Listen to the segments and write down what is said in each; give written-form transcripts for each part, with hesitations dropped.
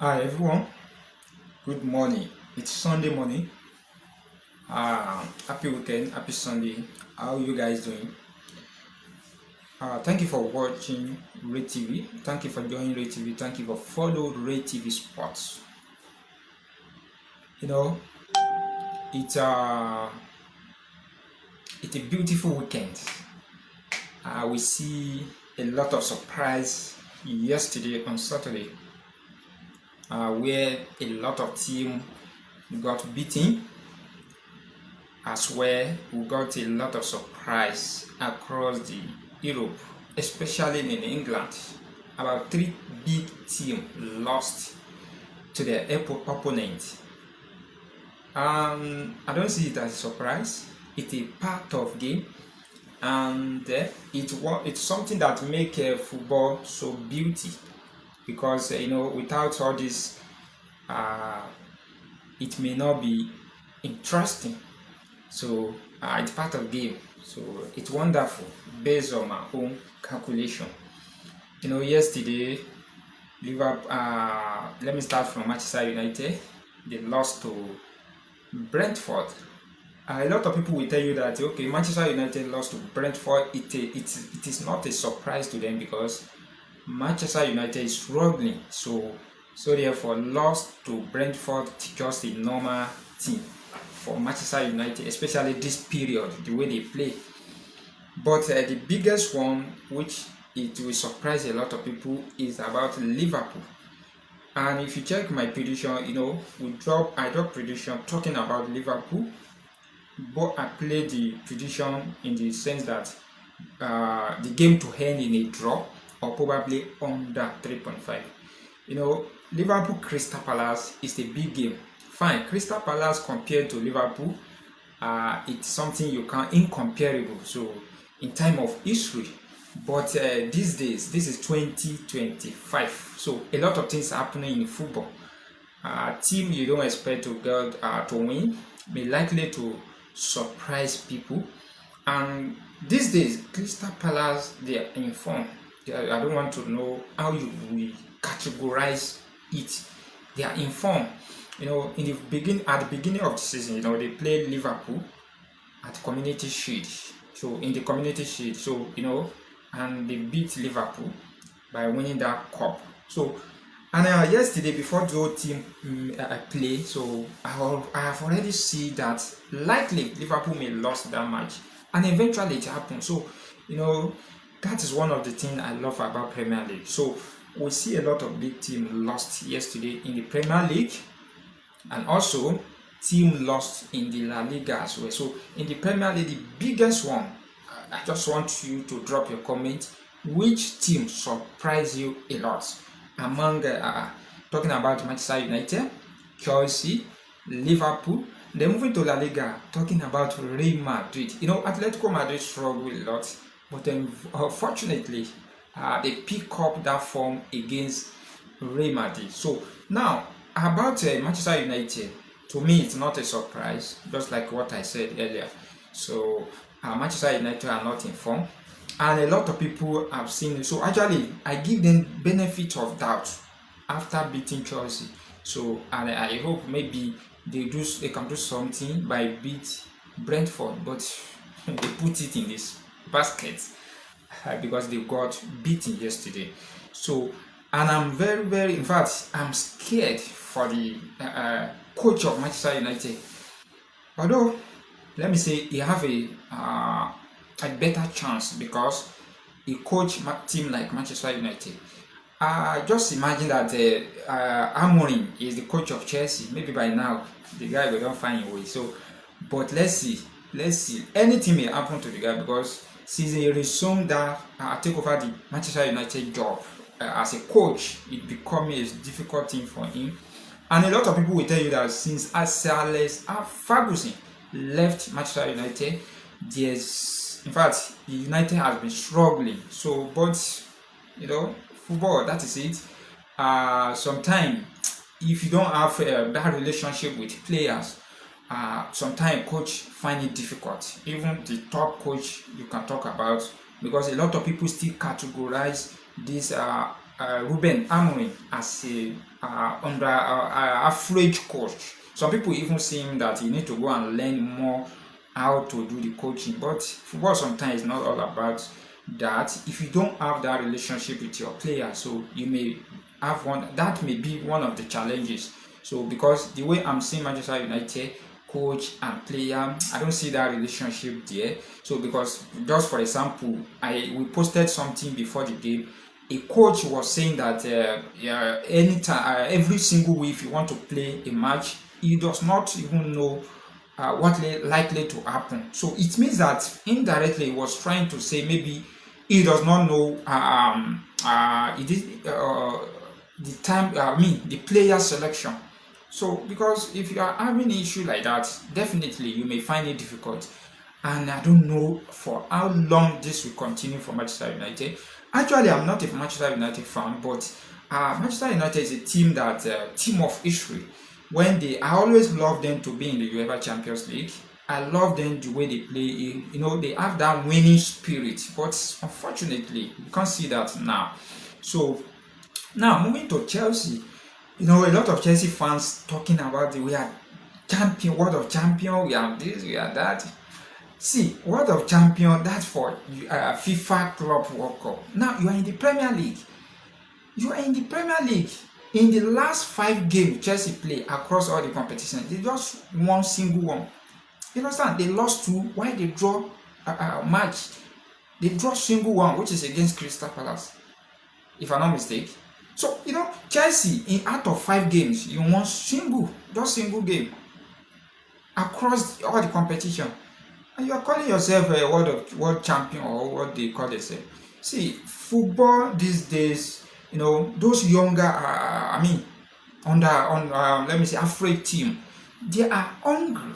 Hi everyone, good morning. It's Sunday morning. Happy weekend, happy Sunday. How you guys doing? Thank you for watching Ray TV. Thank you for joining Ray TV. Thank you for following Ray TV Sports. You know, it's uh, it's a beautiful weekend. We see a lot of surprise yesterday on Saturday, where a lot of team got beaten. As well, we got a lot of surprise across the Europe, especially in England. About three big teams lost to their opponent. I don't see it as a surprise. It's a part of game, and it's something that make football so beauty. Because without all this, it may not be interesting. So it's part of game. So it's wonderful based on my own calculation. Yesterday, Liverpool. Let me start from Manchester United. They lost to Brentford. A lot of people will tell you that okay, Manchester United lost to Brentford. It is not a surprise to them because Manchester United is struggling. So therefore, lost to Brentford just a normal thing for Manchester United, especially this period, the way they play. But the biggest one, which it will surprise a lot of people, is about Liverpool. And if you check my prediction, I dropped prediction talking about Liverpool, but I played the prediction in the sense that the game to end in a draw or probably under 3.5. Liverpool Crystal Palace is a big game. Fine, Crystal Palace compared to Liverpool, it's something you can incomparable. So in time of history, but these days, this is 2025. So a lot of things happening in football. Team you don't expect to win may likely to surprise people. And these days, Crystal Palace, they are in form. I don't want to know how you will categorize it. They are in form. At the beginning of the season, they played Liverpool at Community Shield. So in the Community Shield, and they beat Liverpool by winning that cup. So, and yesterday before the whole team play, so I have already seen that likely Liverpool may lose that match, and eventually it happened. So, that is one of the things I love about Premier League. So we see a lot of big teams lost yesterday in the Premier League, and also team lost in the La Liga as well. So in the Premier League, the biggest one, I just want you to drop your comment. Which team surprised you a lot? Among talking about Manchester United, Chelsea, Liverpool. Then moving to La Liga, talking about Real Madrid. Atletico Madrid struggled a lot, but unfortunately, they pick up that form against Real Madrid. So now about Manchester United, to me it's not a surprise, just like what I said earlier. So Manchester United are not in form, and a lot of people have seen it. So actually, I give them benefit of doubt after beating Chelsea. So and I hope maybe they can do something by beat Brentford, but they put it in this basket because they got beaten yesterday. So, and I'm very, very, in fact, I'm scared for the coach of Manchester United. Although, let me say, he have a better chance because he coach team like Manchester United. Just imagine that Amorim is the coach of Chelsea. Maybe by now the guy will don't find a way. So, but let's see. Anything may happen to the guy because since he resumed that take over the Manchester United job as a coach, it becoming a difficult thing for him. And a lot of people will tell you that since Alex Ferguson left Manchester United, in fact, the United has been struggling. So, but football, that is it. Sometimes if you don't have a bad relationship with players, sometimes coach find it difficult. Even the top coach you can talk about, because a lot of people still categorize this Ruben Amorim as a under average coach. Some people even saying that you need to go and learn more how to do the coaching. But football sometimes is not all about that. If you don't have that relationship with your player, so you may have one. That may be one of the challenges. So because the way I'm seeing Manchester United coach and player, I don't see that relationship there. So because just for example, we posted something before the game. A coach was saying that anytime, every single week, if you want to play a match, he does not even know what likely to happen. So it means that indirectly he was trying to say maybe he does not know the time. The player selection. So because if you are having an issue like that, definitely you may find it difficult. And I don't know for how long this will continue for Manchester United. Actually, I'm not a Manchester United fan, but Manchester United is a team that team of history. I always love them to be in the UEFA Champions League. I love them the way they play. They have that winning spirit, but unfortunately, you can't see that now. So now moving to Chelsea, a lot of Chelsea fans talking about we are champion, world of champion, we are this, we are that. See, World of Champion, that's for FIFA Club World Cup. Now, you are in the Premier League. In the last 5 games Chelsea play across all the competitions, they just won single one. You understand? They lost 2, while they draw a match. They draw single one, which is against Crystal Palace, if I'm not mistaken. So, Chelsea, out of 5 games, you won just single game across all the competition. And you are calling yourself a world champion, or what they call themselves. See, football these days, those younger, let me say, average team, they are hungry.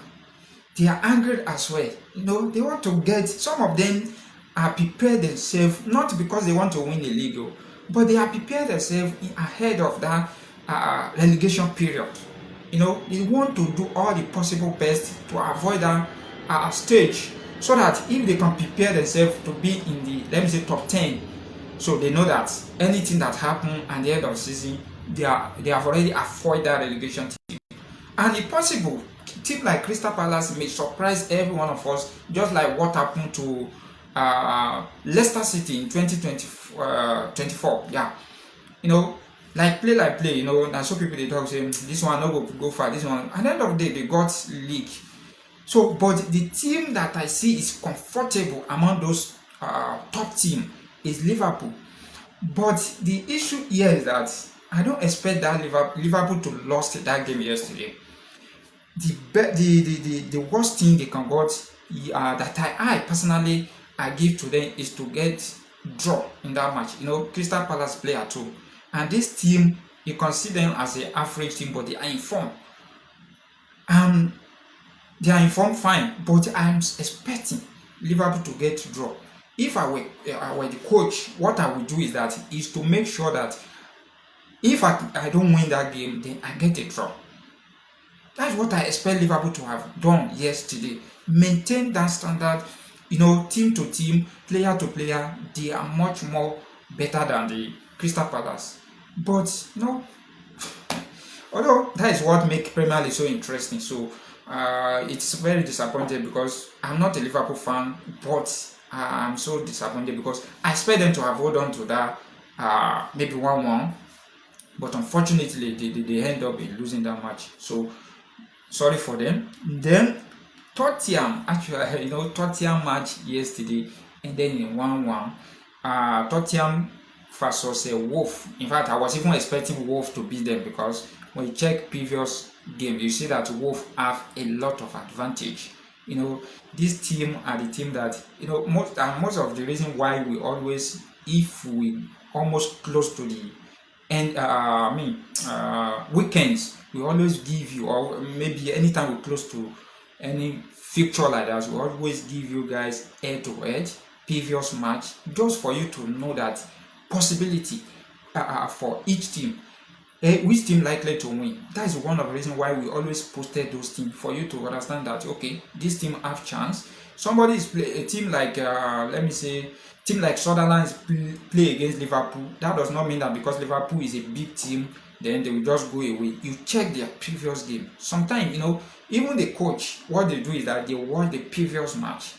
They are angry as well. They want to get. Some of them are prepared themselves, not because they want to win the league, but they are prepared themselves ahead of that relegation period. They want to do all the possible best to avoid that stage, so that if they can prepare themselves to be in the, let me say, top 10, so they know that anything that happens at the end of the season, they have already avoided that relegation team. And if possible, team like Crystal Palace may surprise every one of us, just like what happened to Leicester City in 2024. Yeah, like play, and so people they talk, say this one no go far, this one. At the end of the day, they got league. So, but the team that I see is comfortable among those top team is Liverpool. But the issue here is that I don't expect that Liverpool to lost that game yesterday. The worst thing they can get that I personally give to them is to get draw in that match. Crystal Palace play at home, and this team, you consider them as an average team, but they are informed. They are informed fine, but I'm expecting Liverpool to get draw. If I were the coach, what I would do is to make sure that if I don't win that game, then I get a draw. That's what I expect Liverpool to have done yesterday. Maintain that standard, team to team, player to player. They are much more better than the Crystal Palace. But no, although that is what makes Premier League so interesting. So it's very disappointing because I'm not a Liverpool fan, but I'm so disappointed because I expect them to have hold on to that maybe 1-1, but unfortunately they end up in losing that match. So sorry for them. Then Tottenham, actually, Tottenham match yesterday, and then in 1-1, Tottenham versus Wolf. In fact, I was even expecting Wolf to beat them because when you check previous game, you see that Wolf have a lot of advantage. This team are the team that most of the reason why we always, if we almost close to the end, weekends, we always give you, or maybe anytime we close to any fixture like that, we always give you guys head-to-head previous match, just for you to know that possibility for each team. Which team likely to win? That is one of the reasons why we always posted those teams, for you to understand that okay, this team have chance. Somebody is a team like let me say team like Sunderland play against Liverpool, that does not mean that because Liverpool is a big team, then they will just go away. You check their previous game. Sometimes, even the coach, what they do is that they watch the previous match.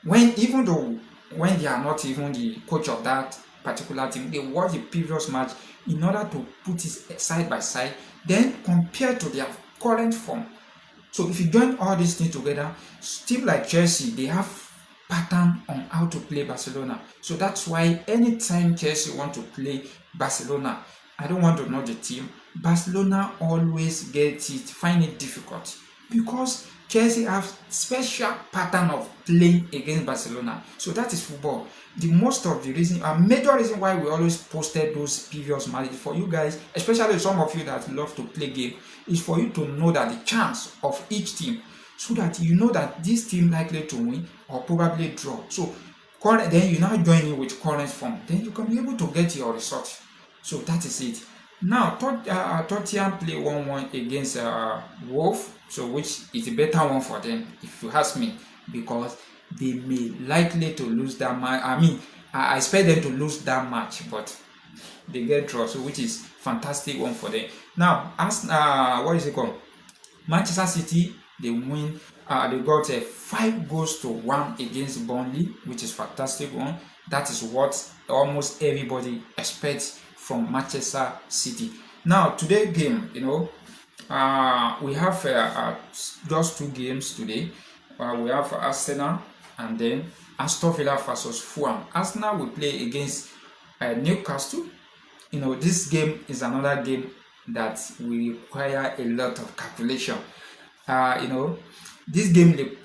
Even though when they are not even the coach of that particular team, they watch the previous match in order to put it side by side, then compare to their current form. So if you join all these things together, team like Chelsea, they have pattern on how to play Barcelona. So that's why anytime Chelsea want to play Barcelona, I don't want to know the team, Barcelona always find it difficult, because Chelsea have special pattern of playing against Barcelona. So that is football. The most of the reason, a major reason why we always posted those previous matches for you guys, especially some of you that love to play game, is for you to know that the chance of each team, so that you know that this team likely to win or probably draw. So then you now join in with current form, then you can be able to get your result. So that is it. Now Tottenham play 1-1 against Wolf, so which is a better one for them if you ask me, because they may likely to lose that match. I expect them to lose that match, but they get draw, so which is fantastic one for them. Now what is it called? Manchester City, they win. They got 5-1 against Burnley, which is fantastic one. That is what almost everybody expects from Manchester City. Now today game, we have just 2 games today. We have Arsenal and then Aston Villa versus Fulham. Arsenal will play against Newcastle. This game is another game that will require a lot of calculation. This game they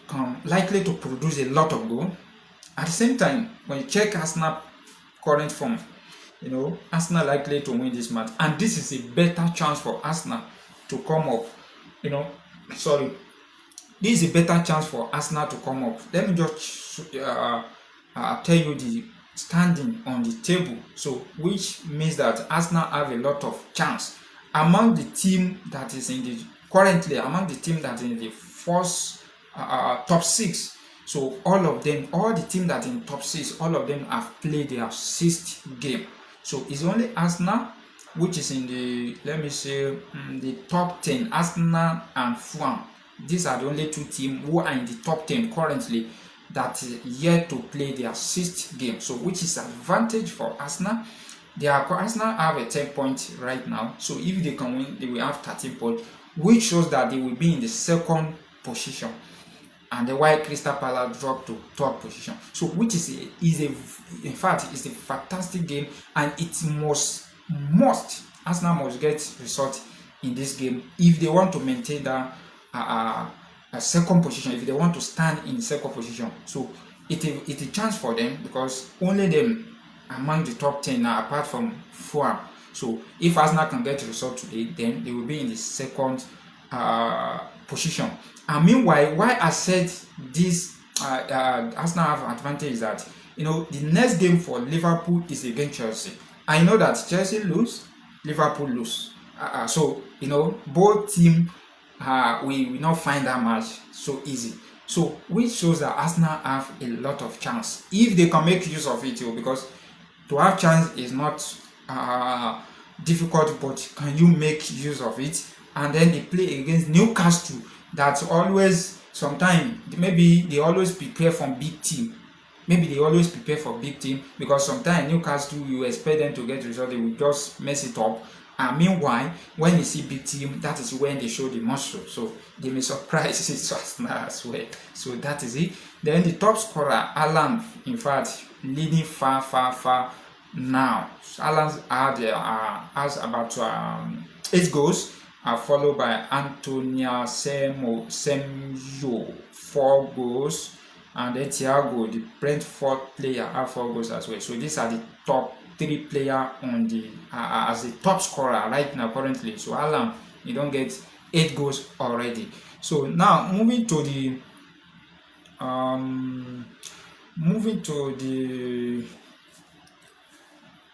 likely to produce a lot of goal. At the same time, when you check Arsenal current form, Arsenal likely to win this match, and this is a better chance for Arsenal to come up. This is a better chance for Arsenal to come up. Let me just tell you the standing on the table, so which means that Arsenal have a lot of chance among the team that is in the first top 6. So all the team that in top 6, all of them have played their 6th game. So it's only Arsenal which is in the, the top 10. Arsenal and Fulham, these are the only 2 teams who are in the top 10 currently that is yet to play their 6th game. So which is advantage for Arsenal. Arsenal have a 10 points right now. So if they can win, they will have 13 points, which shows that they will be in the 2nd position. And the white Crystal Palace dropped to 3rd position. So which in fact is a fantastic game, and it must Arsenal must get result in this game if they want to maintain that a 2nd position, if they want to stand in 2nd position. So it's a chance for them, because only them among the top 10 now, apart from Fulham. So if Arsenal can get a result today, then they will be in the 2nd position. And meanwhile, why I said this Arsenal have advantage is that the next game for Liverpool is against Chelsea. I know that Chelsea lose, Liverpool lose. So both teams we will not find that match so easy. So which shows that Arsenal have a lot of chance if they can make use of it, because to have chance is not difficult, but can you make use of it? And then they play against Newcastle. That's always, sometimes maybe they always prepare for big team. Because sometimes Newcastle, you expect them to get result, they will just mess it up. And meanwhile, when you see big team, that is when they show the muscle. So they may surprise it as well. So that is it. Then the top scorer, Haaland, in fact, leading far now. Haaland has about 8 goals. Followed by Antonio Semenyo, 4 goals, and then Thiago, the Brentford player, have 4 goals as well. So these are the top 3 players on the as the top scorer right now currently. So Haaland, you don't get 8 goals already. So now moving to the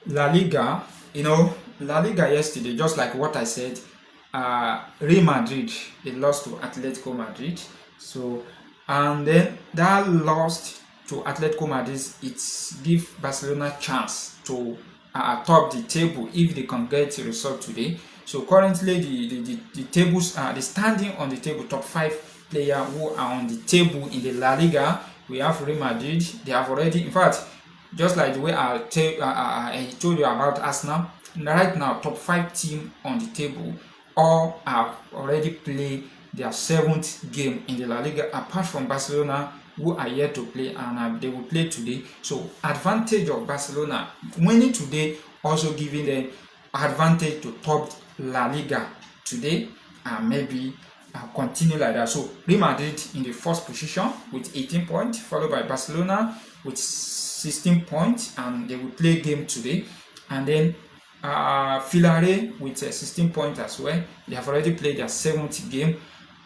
La Liga. La Liga yesterday, just like what I said. Real Madrid, they lost to Atletico Madrid. So, and then that lost to Atletico Madrid, it gives Barcelona chance to top the table if they can get a result today. So currently the tables are the standing on the table, top 5 players who are on the table in the La Liga. We have Real Madrid. They have already, in fact, just like the way I told you about Arsenal, right now top 5 team on the table all have already played their 7th game in the La Liga, apart from Barcelona, who are yet to play, and they will play today. So advantage of Barcelona winning today, also giving them advantage to top La Liga today, and maybe continue like that. So Real Madrid in the first position with 18 points, followed by Barcelona with 16 points, and they will play game today. And then Villarreal with 16 points as well. They have already played their 7th game.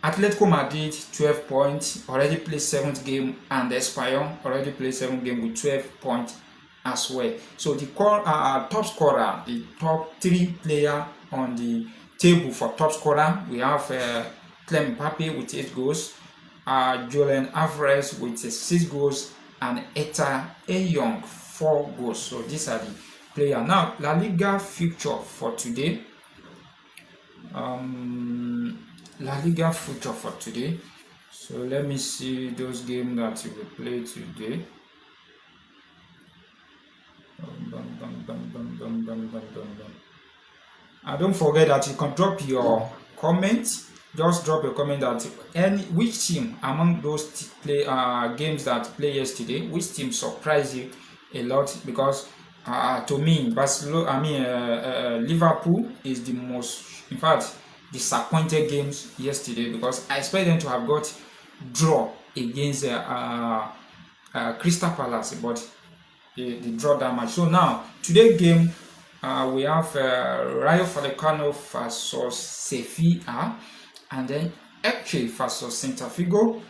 Atletico Madrid 12 points, already played 7th game, and Espanyol already played 7th game with 12 points as well. So the top scorer, the top 3 players on the table for top scorer, we have Clem Mbappe with 8 goals, Julian Alvarez with 6 goals, and Eta Young 4 goals. So these are the players. Now La Liga fixture for today. La Liga fixture for today. So let me see those games that you will play today. Don't forget that you can drop your comments. Just drop your comment that which team among those games that played yesterday, which team surprised you a lot, because to me, Liverpool is the most, in fact, disappointed games yesterday, because I expect them to have got draw against Crystal Palace, but they draw that match. So now today game we have Rayo Vallecano versus Sevilla, and then Elche versus Celta Vigo,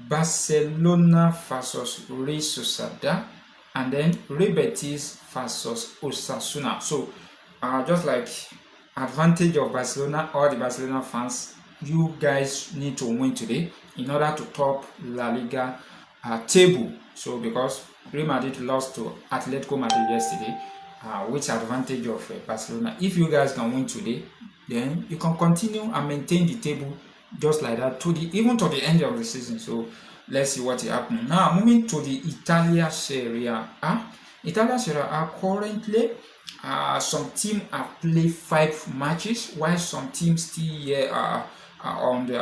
Barcelona versus Real Sociedad, and then Real Betis versus Osasuna. So just like advantage of Barcelona, all the Barcelona fans, you guys need to win today in order to top La Liga table. So because Real Madrid lost to Atletico Madrid yesterday, which advantage of Barcelona? If you guys can win today, then you can continue and maintain the table just like that even to the end of the season. So let's see what is happening. Now moving to the Italia Serie A. Italia Serie A currently, some teams have played 5 matches, while some teams still on the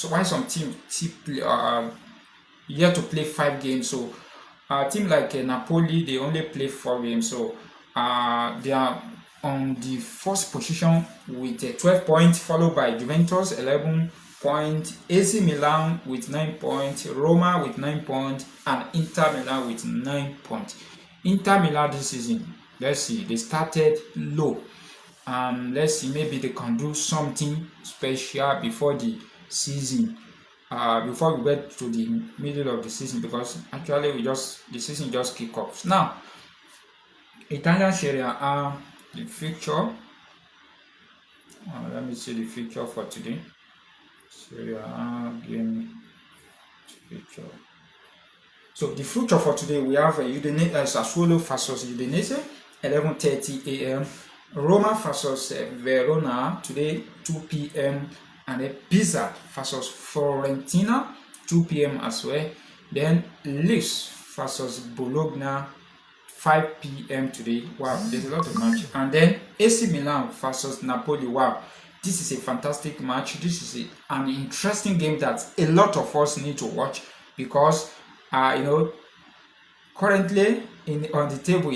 while some teams still yet to play 5 games. So team like Napoli, they only play 4 games. So they are on the first position with 12 points, followed by Juventus 11 points, AC Milan with 9 points, Roma with 9 points, and Inter Milan with 9 points. Inter Milan this season, let's see, they started low. Let's see, maybe they can do something special before the season. Before we get to the middle of the season, because actually the season just kick off. Now, Italian Serie A, the fixture. Let me see the fixture for today. Serie A game fixture. So the fixture for today, we have Sassuolo versus Udinese, 11:30 a.m. Roma versus Verona today, 2 p.m. and then Pisa versus Fiorentina, 2 p.m. as well. Then Lecce versus Bologna, 5 p.m. today. Wow, there's a lot of match. And then AC Milan versus Napoli. Wow, this is a fantastic match. This is an interesting game that a lot of us need to watch, because currently on the table,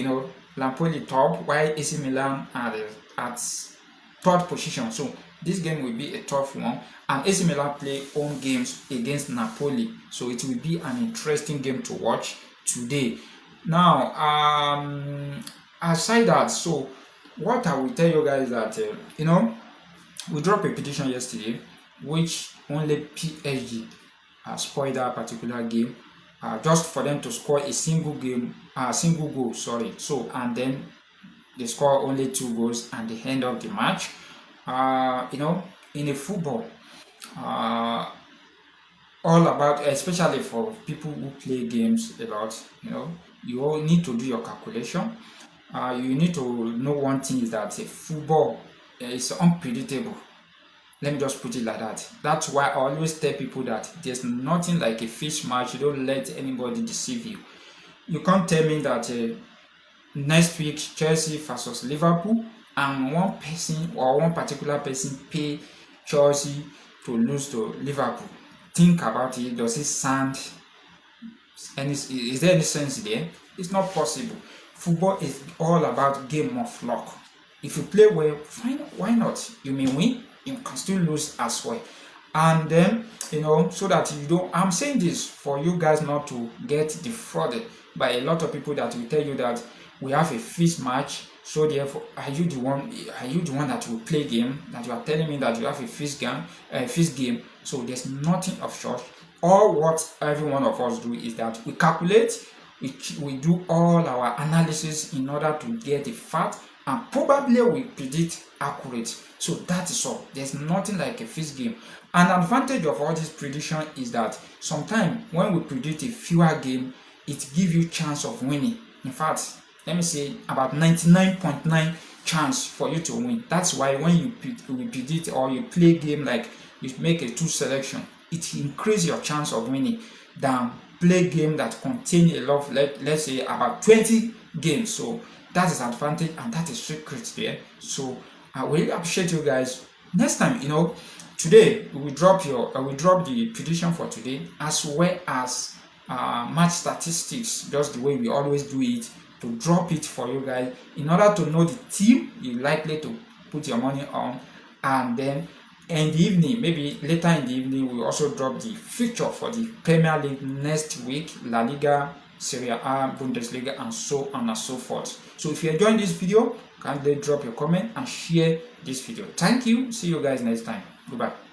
Napoli top, while AC Milan are at 3rd position. So this game will be a tough one, and AC Milan play home games against Napoli, so it will be an interesting game to watch today. Now, aside that, so what I will tell you guys that we dropped a petition yesterday, which only PSG spoiled that particular game, just for them to score a single goal. Sorry. So and then they score only 2 goals and they end up the match. In a football, all about, especially for people who play games a lot. You all need to do your calculation. You need to know one thing is that football is unpredictable. Let me just put it like that. That's why I always tell people that there's nothing like a fish match. You don't let anybody deceive you. You can't tell me that next week Chelsea versus Liverpool and one person or one particular person pay Chelsea to lose to Liverpool. Think about it. Does it sound is there any sense there? It's not possible. Football is all about game of luck. If you play well, fine, why not? You may win, you can still lose as well. And then, so that you don't, I'm saying this for you guys not to get defrauded by a lot of people that will tell you that we have a fixed match, so therefore are you the one that will play game, that you are telling me that you have a fixed game. So there's nothing of such. All what every one of us do is that we calculate, we do all our analysis in order to get a fact, and probably we predict accurate. So that is all. There's nothing like a fixed game. An advantage of all this prediction is that sometimes when we predict a fewer game, it gives you chance of winning. In fact, let me say about 99.9 chance for you to win. That's why when you predict or you play game like you make a 2 selection, it increases your chance of winning than play game that contain a lot of, let's say about 20 games. So that is advantage and that is secret there. So I really appreciate you guys. Next time, today we will drop the prediction for today, as well as match statistics, just the way we always do it, to drop it for you guys in order to know the team you're likely to put your money on. And then in the evening, maybe later in the evening, we'll also drop the fixture for the Premier League next week, La Liga, Serie A, Bundesliga, and so on and so forth. So if you're enjoying this video, kindly drop your comment and share this video. Thank you. See you guys next time. Goodbye.